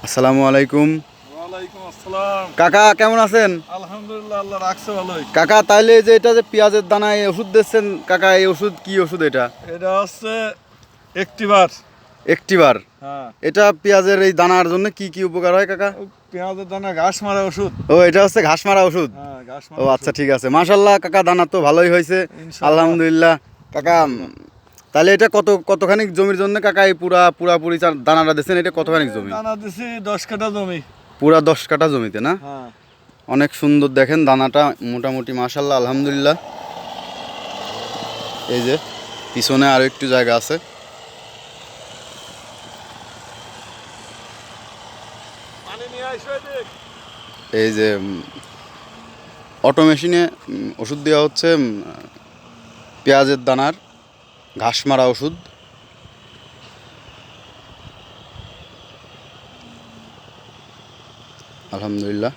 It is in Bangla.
আসসালামু আলাইকুম। ওয়ালাইকুম আসসালাম। কাকা কেমন আছেন? আলহামদুলিল্লাহ, আল্লাহ রাখছে ভালোই। কাকা তাইলে যে এটা যে পেঁয়াজের দানা এই ওষুধ দিচ্ছেন কাকা, এই ওষুধ কি ওষুধ এটা? এটা হচ্ছে একটিবার। একটিবার। হ্যাঁ, এটা পেঁয়াজের এই দানার জন্য কি কি উপকার হয় কাকা? পেঁয়াজের দানা ঘাস মারা ওষুধ। ও এটা হচ্ছে ঘাস মারা ওষুধ। হ্যাঁ, ঘাস ও মারা আচ্ছা ওষুধ। ঠিক আছে, মাশাল্লাহ কাকা, দানা তো ভালোই হয়েছে ইনশাআল্লাহ। আলহামদুলিল্লাহ। কাকা তাহলে এটা কতখানি জমির জন্য কাকা এই পুরাপুরি দানাটা দিচ্ছেন? এটা কতখানি জমি? দানা দিছি 10 কাঠা জমি। পুরা 10 কাঠা জমিতে না? হ্যাঁ, অনেক সুন্দর দেখেন দানাটা, মোটামুটি মাশাল্লাহ আলহামদুলিল্লাহ। এই যে পিছনে আরো একটু জায়গা আছে। পানি নিয়ে আইসো এদিক। এই যে অটো মেশিনে ওষুধ দেওয়া হচ্ছে, পেঁয়াজের দানার ঘাস মারা ওষুধ। আলহামদুলিল্লাহ।